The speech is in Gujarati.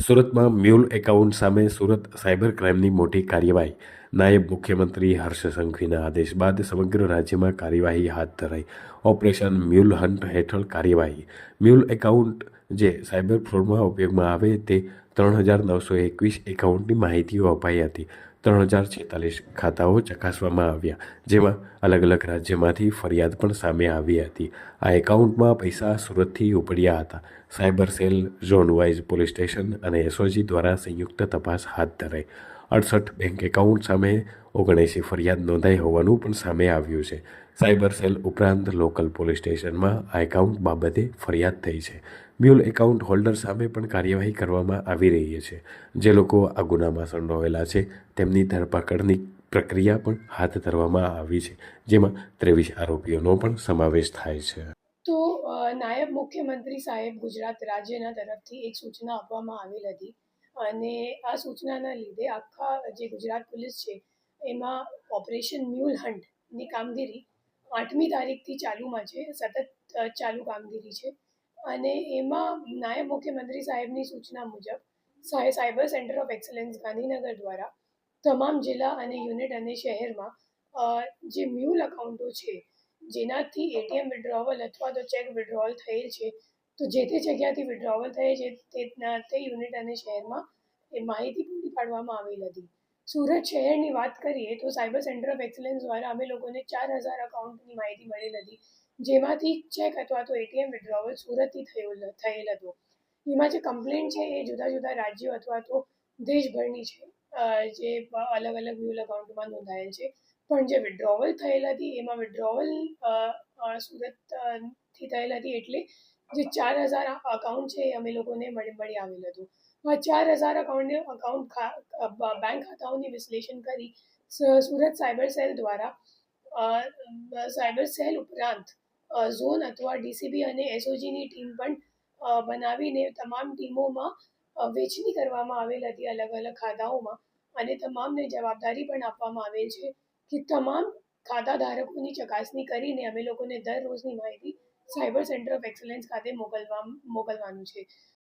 સુરતમાં મ્યુલ એકાઉન્ટ સામે સુરત સાયબર ક્રાઇમની મોટી કાર્યવાહી. નાયબ મુખ્યમંત્રી હર્ષ સંઘવીના આદેશ બાદ સમગ્ર રાજ્યમાં કાર્યવાહી હાથ ધરાઈ. ઓપરેશન મ્યુલ હન્ટ હેઠળ કાર્યવાહી. મ્યુલ એકાઉન્ટ જે સાયબર ફ્રોડમાં ઉપયોગમાં આવે તે 3,921 એકાઉન્ટની માહિતીઓ અપાઈ હતી. 3,046 ખાતાઓ ચકાસવામાં આવ્યા, જેમાં અલગ અલગ રાજ્યમાંથી ફરિયાદ પણ સામે આવી હતી. આ એકાઉન્ટમાં પૈસા સુરતથી ઉપડ્યા હતા. Cyber cell, zone wise police station અને એસઓજી દ્વારા સંયુક્ત તપાસ હાથ ધરાઈ. 68 બેંક એકાઉન્ટ સામે 79 ફરિયાદ નોંધાઈ હોવાનું પણ સામે આવ્યું છે. સાયબર સેલ ઉપરાંત લોકલ પોલીસ સ્ટેશનમાં આ એકાઉન્ટ બાબતે ફરિયાદ થઈ છે. મ્યુલ એકાઉન્ટ હોલ્ડર સામે પણ કાર્યવાહી કરવામાં આવી રહી છે. જે લોકો આ ગુનામાં સંડોવાયેલા છે તેમની ધરપકડની પ્રક્રિયા પણ હાથ ધરવામાં આવી છે, જેમાં 23 આરોપીઓનો પણ સમાવેશ થાય છે. તો નાયબ મુખ્યમંત્રી સાહેબ ગુજરાત રાજ્યના તરફથી એક સૂચના આપવામાં આવેલ હતી અને આ સૂચનાના લીધે આખા જે ગુજરાત પોલીસ છે એમાં ઓપરેશન મ્યુલ હન્ટની કામગીરી 8મી તારીખથી ચાલુમાં છે. સતત ચાલુ કામગીરી છે અને એમાં નાયબ મુખ્યમંત્રી સાહેબની સૂચના મુજબ cyber centre of excellence Gandhinagar દ્વારા તમામ જિલ્લા અને યુનિટ અને શહેરમાં જે મ્યુલ અકાઉન્ટો છે જેનાથી એટીએમ વિડ્રોવલ અથવા તો ચેક વિડ્રોવલ થયેલ છે, તો જે તે જગ્યાથી વિડ્રોવલ થયેલ છે તે યુનિટ અને શહેરમાં એ માહિતી પૂરી પાડવામાં આવેલ હતી. સુરત શહેરની વાત કરીએ તો સાયબર સેન્ટર ઓફ એક્સલન્સ દ્વારા અમે લોકોને 4,000 અકાઉન્ટની માહિતી મળેલ હતી, જેમાંથી ચેક અથવા તો એટીએમ વિડ્રોવલ સુરતથી થયેલ હતું. એમાં જે કમ્પ્લેન્ટ છે એ જુદા જુદા રાજ્યો અથવા તો દેશભરની છે, જે અલગ અલગ મ્યુલ અકાઉન્ટમાં નોંધાયેલ છે. પણ જે વિડ્રોવલ થયેલ હતી એમાં વિડ્રોવલ સુરતથી થયેલ હતી, એટલે જે 4,000 અકાઉન્ટ છે એ અમે લોકોને મળી આવેલ હતું. આ 4,000 અકાઉન્ટ બેંક ખાતાઓની વિશ્લેષણ કરી સુરત સાયબર સેલ દ્વારા સાયબર સેલ ઉપરાંત ઝોન અથવા ડીસીબી અને એસઓજીની ટીમ પણ બનાવીને તમામ ટીમોમાં વહેંચણી કરવામાં આવેલ હતી અલગ અલગ ખાતાઓમાં, અને તમામને જવાબદારી પણ આપવામાં આવેલ છે કે તમામ ખાતા ધારકોની ચકાસણી કરીને અમે લોકોને દરરોજની માહિતી સાયબર સેન્ટર ઓફ એક્સલન્સ ખાતે મોકલવાનું છે.